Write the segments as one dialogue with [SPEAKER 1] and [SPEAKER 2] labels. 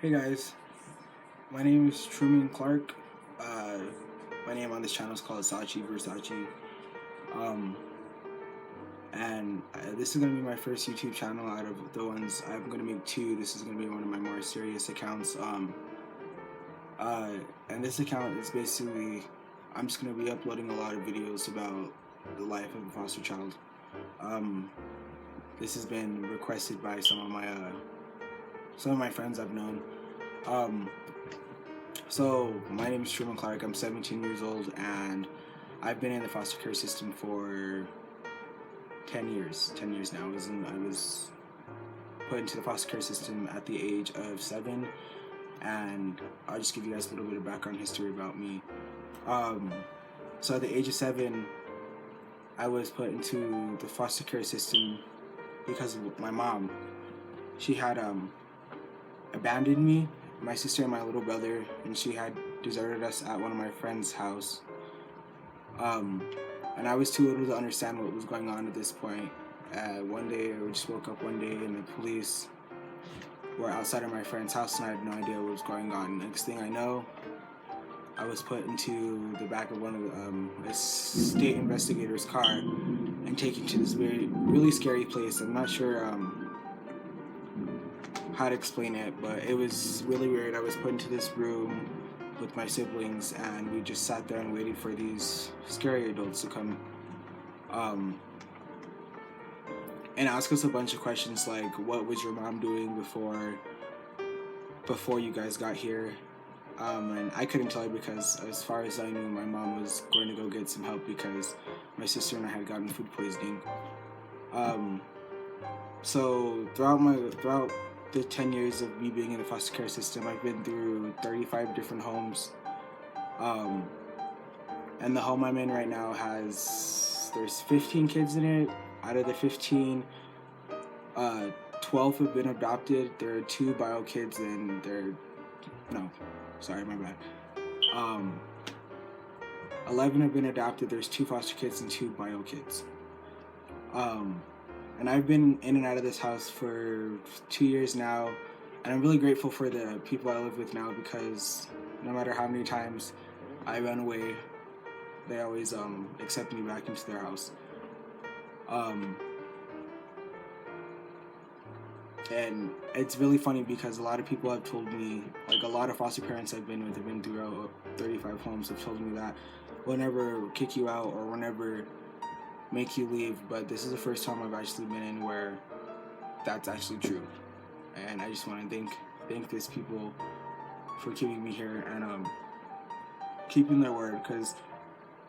[SPEAKER 1] Hey guys, my name is Truman Clark. Uh, my name on this channel is called Sachi Versace. Um, and this is gonna be my first YouTube channel out of the ones I'm gonna make two. This is gonna be one of my more serious accounts. Uh, and this account is basically I'm just gonna be uploading a lot of videos about the life of a foster child. Um, this has been requested by some of my friends I've known. Um, So, my name is Truman Clark. I'm 17 years old, and I've been in the foster care system for 10 years. 10 years now. I was put into the foster care system at the age of 7, and I'll just give you guys a little bit of background history about me. Um, so, at the age of 7, I was put into the foster care system because of my mom. She had abandoned me, my sister, and my little brother, and she had deserted us at one of my friend's house. Um, and I was too little to understand what was going on at this point. One day, I just woke up one day, and the police were outside of my friend's house, and I had no idea what was going on. Next thing I know, I was put into the back of one of a state investigator's car and taken to this really scary place. I'm not sure how to explain it, but it was really weird. I was put into this room with my siblings, and we just sat there and waited for these scary adults to come and ask us a bunch of questions like, what was your mom doing before you guys got here? And I couldn't tell you because as far as I knew, my mom was going to go get some help because my sister and I had gotten food poisoning. So throughout the 10 years of me being in the foster care system, I've been through 35 different homes. And the home I'm in right now there's 15 kids in it. Out of the 15, 12 have been adopted. There are 2 bio kids, and no, sorry, my bad. 11 have been adopted. There's 2 foster kids and 2 bio kids. And I've been in and out of this house for 2 years now, and I'm really grateful for the people I live with now because no matter how many times I run away, they always accept me back into their house. And it's really funny because a lot of people have told me, like a lot of foster parents I've been with have been throughout 35 homes have told me that we'll never kick you out or we'll never make you leave, but this is the first time I've actually been in where that's actually true. And I just want to thank these people for keeping me here and keeping their word, because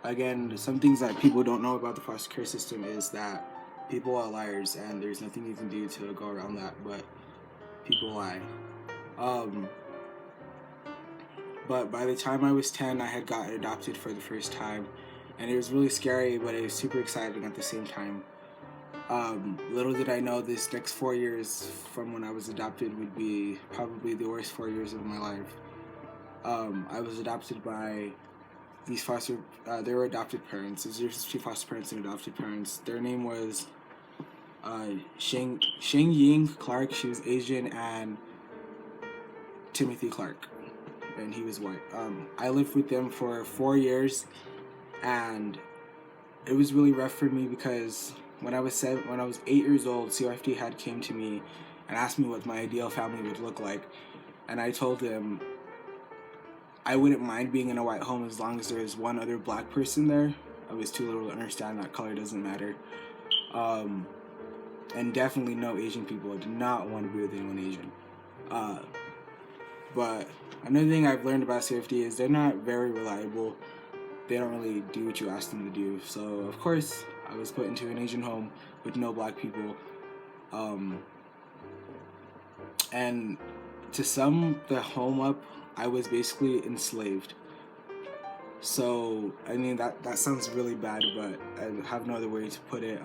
[SPEAKER 1] again, some things that people don't know about the foster care system is that people are liars and there's nothing you can do to go around that, but people lie. But by the time I was 10, I had gotten adopted for the first time, and it was really scary, but it was super exciting at the same time. Little did I know this next 4 years from when I was adopted would be probably the worst 4 years of my life. I was adopted by these they were adopted parents. There's 2 foster parents and adopted parents. Their name was Sheng Ying Clark. She was Asian, and Timothy Clark, and he was white. I lived with them for 4 years, and it was really rough for me because when I was 8 years old, CRFD had came to me and asked me what my ideal family would look like, and I told him I wouldn't mind being in a white home as long as there was one other black person there. I was too little to understand that color doesn't matter. And definitely no Asian people. I did not want to be with anyone Asian. But another thing I've learned about CFD is they're not very reliable. They don't really do what you ask them to do. So, of course, I was put into an Asian home with no black people. And to sum the home up, I was basically enslaved. So, I mean, that sounds really bad, but I have no other way to put it.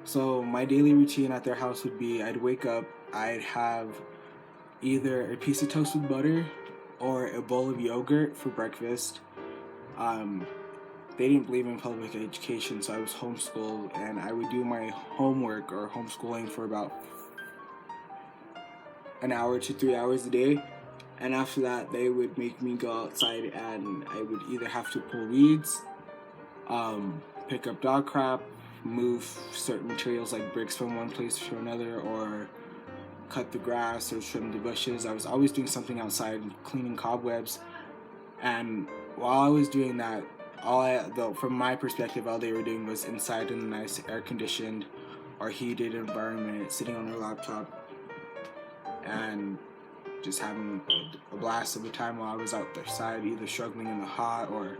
[SPEAKER 1] So my daily routine at their house would be I'd wake up, I'd have either a piece of toast with butter or a bowl of yogurt for breakfast. They didn't believe in public education, so I was homeschooled, and I would do my homework or homeschooling for about an hour to 3 hours a day. And after that, they would make me go outside, and I would either have to pull weeds, pick up dog crap, move certain materials like bricks from one place to another, or cut the grass or trim the bushes. I was always doing something outside, cleaning cobwebs. And while I was doing that, from my perspective, all they were doing was inside in a nice air-conditioned or heated environment, sitting on their laptop and just having a blast of a time while I was outside, either struggling in the hot or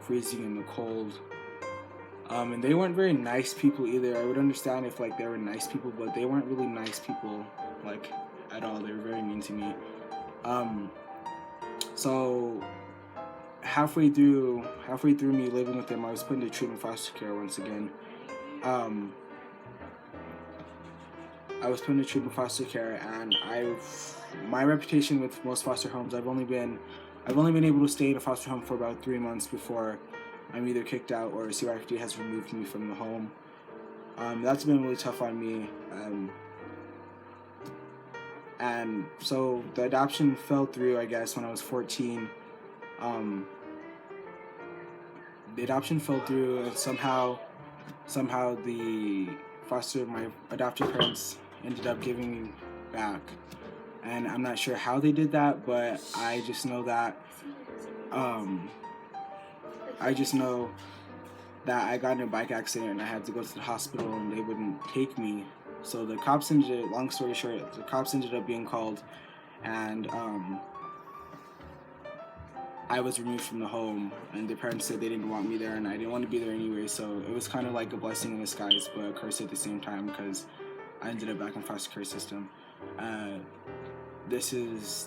[SPEAKER 1] freezing in the cold. And they weren't very nice people either. I would understand if like they were nice people, but they weren't really nice people, like, at all. They were very mean to me. So halfway through me living with them, I was put into treatment foster care once again. I was put into treatment foster care, and my reputation with most foster homes, I've only been able to stay in a foster home for about 3 months before I'm either kicked out or CYFD has removed me from the home. That's been really tough on me. And so the adoption fell through, I guess, when I was 14. The adoption fell through, and somehow my adoptive parents ended up giving me back. And I'm not sure how they did that, but I just know that I got in a bike accident and I had to go to the hospital, and they wouldn't take me. So long story short, the cops ended up being called, and I was removed from the home, and the parents said they didn't want me there, and I didn't want to be there anyway. So it was kind of like a blessing in disguise, but a curse at the same time, because I ended up back in foster care system.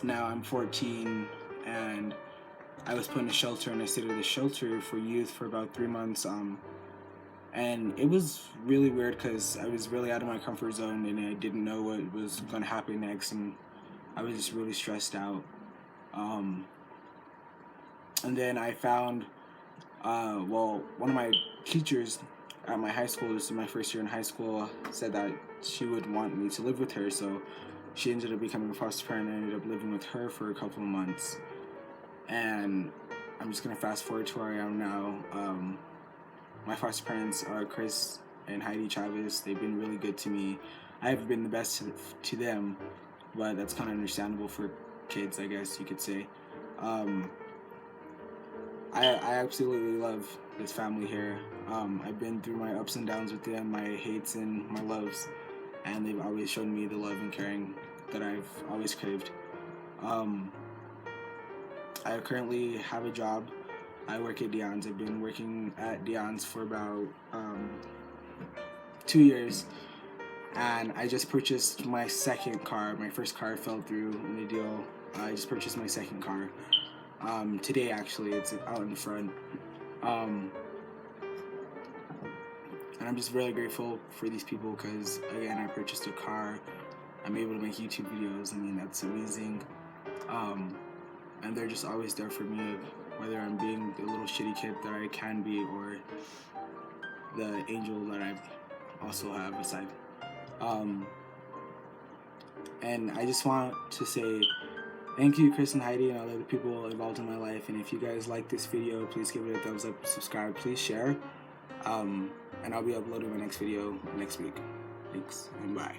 [SPEAKER 1] Now I'm 14, and I was put in a shelter, and I stayed at the shelter for youth for about 3 months. And it was really weird because I was really out of my comfort zone, and I didn't know what was going to happen next, and I was just really stressed out. And then I found, one of my teachers at my high school, this is my first year in high school, said that she would want me to live with her, so she ended up becoming a foster parent, and I ended up living with her for a couple of months. And I'm just going to fast forward to where I am now. My foster parents are Chris and Heidi Chavez. They've been really good to me. I haven't been the best to them, but that's kind of understandable for kids, I guess you could say. I absolutely love this family here. I've been through my ups and downs with them, my hates and my loves, and they've always shown me the love and caring that I've always craved. I currently have a job. I work at Dion's. I've been working at Dion's for about 2 years, and I just purchased my second car. My first car fell through in the deal. I just purchased my second car. Today, actually. It's out in front. And I'm just really grateful for these people because, again, I purchased a car. I'm able to make YouTube videos. I mean, that's amazing. And they're just always there for me, whether I'm being the little shitty kid that I can be or the angel that I also have aside. And I just want to say thank you, Chris and Heidi, and all the other people involved in my life. And if you guys like this video, please give it a thumbs up, subscribe, please share. And I'll be uploading my next video next week. Thanks, and bye.